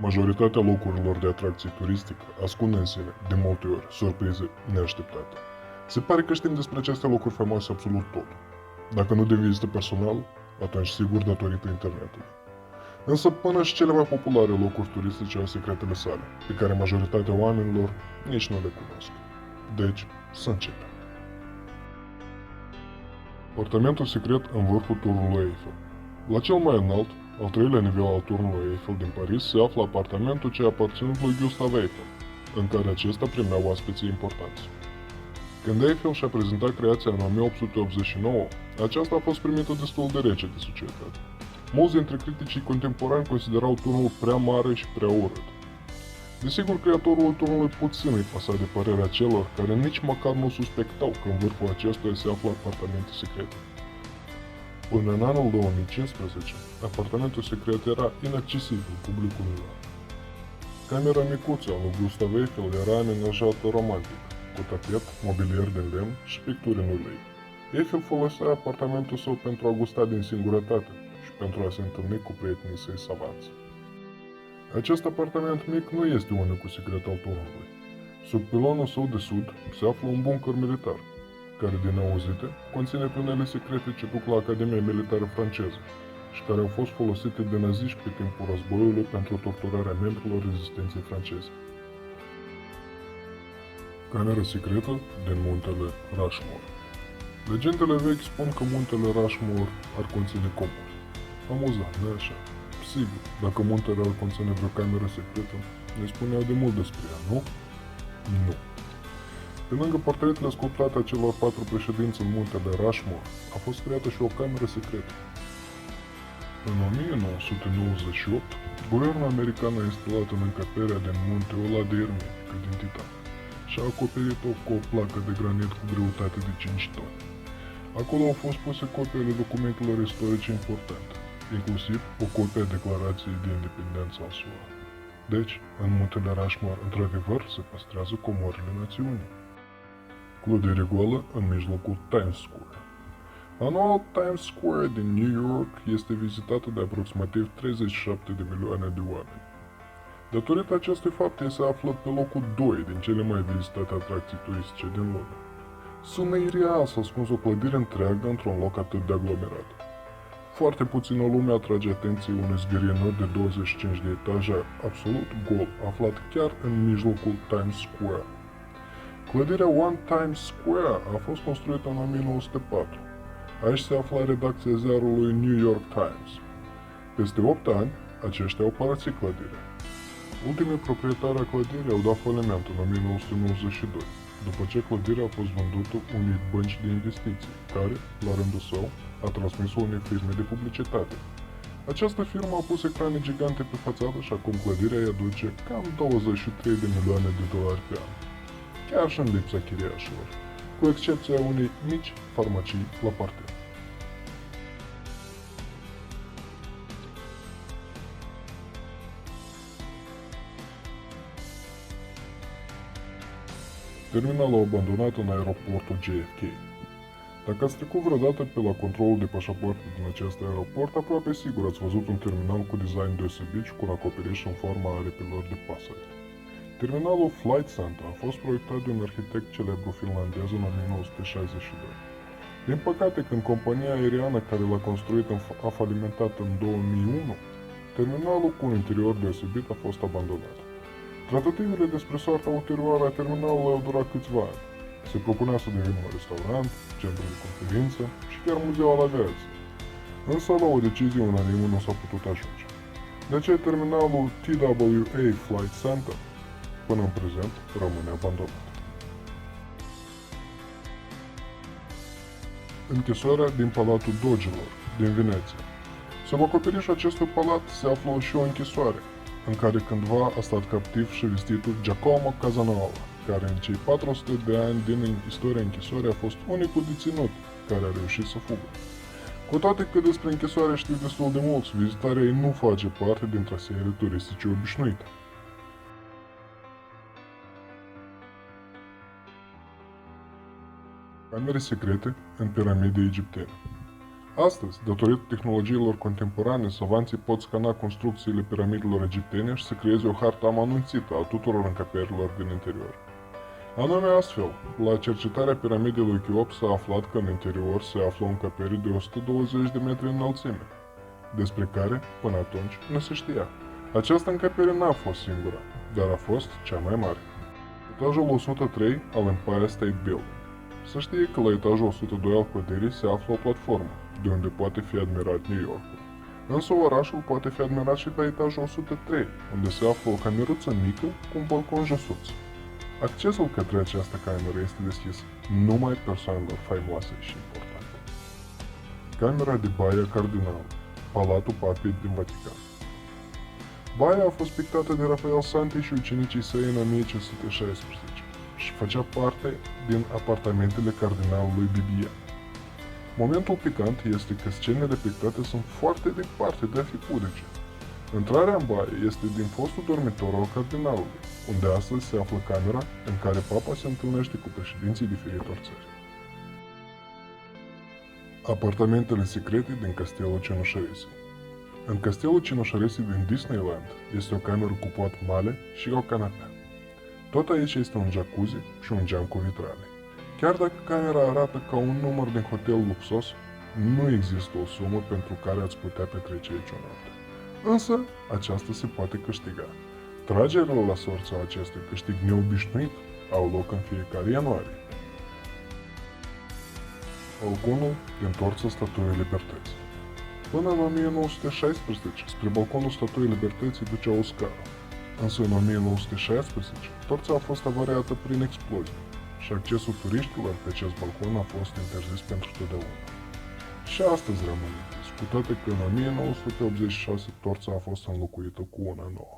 Majoritatea locurilor de atracție turistică ascund în sine, de multe ori, surprize neașteptate. Se pare că știm despre aceste locuri faimoase absolut tot. Dacă nu din vizită personal, atunci sigur datorită internetului. Însă până și cele mai populare locuri turistice au secretele sale, pe care majoritatea oamenilor nici nu le cunosc. Deci, să începem. Apartamentul secret în vârful turnului Eiffel. La cel mai înalt, al treilea nivel al turnului Eiffel din Paris, se află apartamentul ce a aparținut lui Gustave Eiffel, în care acesta primea oaspeții importanți. Când Eiffel și-a prezentat creația în 1889, aceasta a fost primită destul de rece de societate. Mulți dintre criticii contemporani considerau turnul prea mare și prea urât. Desigur, creatorul turnului puțin îi păsa de părerea celor care nici măcar nu suspectau că în vârful acestuia se află apartamente secrete. Până în anul 2015, apartamentul secret era inaccesibil publicului larg. Camera micuță a lui Gustave Eiffel era amenajată romantic, cu tapet, mobilier din lemn și picturi în ulei. Eiffel folosea apartamentul său pentru a gusta din singurătate și pentru a se întâlni cu prietenii săi savanți. Acest apartament mic nu este unicul secret al turnului. Sub pilonul său de sud se află un buncăr militar, care din auzite conține tunele secrete ce duc la Academia Militară franceză și care au fost folosite de naziști pe timpul războiului pentru torturarea membrilor rezistenței franceze. Camera secretă din muntele Rushmore. Legendele vechi spun că muntele Rushmore ar conține comori. Amuzant, nu așa? Sigur, dacă muntele ar conține vreo cameră secretă, ne spuneau de mult despre ea, nu? Nu. Pe lângă portretele sculptate a celor 4 președinți în muntele Rushmore, a fost creată și o cameră secretă. În 1998, guvernul american a instalat în încăperea din munte o ladă ermetică din titan și a acoperit-o cu o placă de granit cu greutate de 5 tone. Acolo au fost puse copii ale documentelor istorice importante, inclusiv o copie a Declarației de Independență al SUA. Deci, în muntele Rushmore, într-adevăr, se păstrează comorile națiunii. Clădire goală în mijlocul Times Square. Anual, Times Square din New York este vizitată de aproximativ 37 de milioane de oameni. Datorită acestui fapt, ea se află pe locul 2 din cele mai vizitate atracții turistice din lume. Sună ireal să ascunzi o clădire întreagă într-un loc atât de aglomerat. Foarte puțină lume atrage atenția unui zgârienăr de 25 de etaje absolut gol, aflat chiar în mijlocul Times Square. Clădirea One Times Square a fost construită în 1904. Aici se afla redacția ziarului New York Times. Peste 8 ani, aceștia au părăsit clădirea. Ultimii proprietari a clădirii au dat faliment în 1992, după ce clădirea a fost vândută unei bănci de investiții, care, la rândul său, a transmis-o unei firme de publicitate. Această firmă a pus ecrane gigante pe fațadă și acum clădirea îi aduce cam 23 de milioane de dolari pe an. Chiar și în lipsa chiriașilor, cu excepția unei mici farmacii la parter. Terminalul abandonat în aeroportul JFK. Dacă ați trecut vreodată pe la controlul de pașapoarte din acest aeroport, aproape sigur ați văzut un terminal cu design deosebit și cu un acoperiș în forma aripilor de pasăre. Terminalul Flight Center a fost proiectat de un arhitect celebru finlandez în 1962. Din păcate, când compania aeriană care l-a construit a falimentat în 2001, terminalul cu un interior deosebit a fost abandonat. Tratativele despre soarta ulterioară a terminalului au durat câțiva ani. Se propunea să devină un restaurant, centru de conferință și chiar muzeu al aviației. Însă la o decizie unanimă nu s-a putut ajunge. De aceea terminalul TWA Flight Center, până în prezent, rămâne abandonat. Închisoarea din Palatul Dogilor, din Veneția. Sub acoperișul acestui palat se află și o închisoare, în care cândva a stat captiv și vestitul Giacomo Casanova, care în cei 400 de ani din istoria închisorii a fost unicul deținut care a reușit să fugă. Cu toate că despre închisoare știu destul de mulți, vizitarea ei nu face parte din traseele turistice obișnuite. Camere secrete în piramide egiptene. Astăzi, datorită tehnologiilor contemporane, savanții pot scana construcțiile piramidelor egiptene și să creeze o hartă amănunțită a tuturor încăperilor din interior. Anume astfel, la cercetarea piramidei lui Cheops s-a aflat că în interior se află o încăpere de 120 de metri înălțime, despre care, până atunci, nu se știa. Această încăpere n-a fost singura, dar a fost cea mai mare. Etajul 103 al Empire State Building. Să știe că la etajul 102 al clădirii se află o platformă, de unde poate fi admirat New Yorkul. Însă orașul poate fi admirat și pe etajul 103, unde se află o cameruță mică cu un balcon josuț. Accesul către această cameră este deschis numai persoanelor faimoase și importante. Camera de baie a Cardinal, Palatul Papei din Vatican. Baia a fost pictată de Rafael Santi și ucenicii săi în 1516 și făcea parte din apartamentele cardinalului Bibian. Momentul picant este că scenele pictate sunt foarte departe de a fi pudice. Intrarea în baie este din fostul dormitor al cardinalului, unde astăzi se află camera în care papa se întâlnește cu președinții diferitor țări. Apartamentele secrete din Castelul Cenușărese. În Castelul Cenușărese din Disneyland este o cameră cu pat mare și o canapea. Tot aici este un jacuzzi și un geam cu vitrale. Chiar dacă camera arată ca un număr din hotel luxos, nu există o sumă pentru care ați putea petrece aici o noapte. Însă, aceasta se poate câștiga. Tragerile la sorți a acestui câștig neobișnuit au loc în fiecare ianuarie. Balconul din torța Statuii Libertății. Până în 1916, spre balconul Statuii Libertății ducea o scară. Însă în 1916, torța a fost avariată prin explozie și accesul turiștilor pe acest balcon a fost interzis pentru totdeauna. Și astăzi rămâne, cu toate că în 1986 torța a fost înlocuită cu una nouă.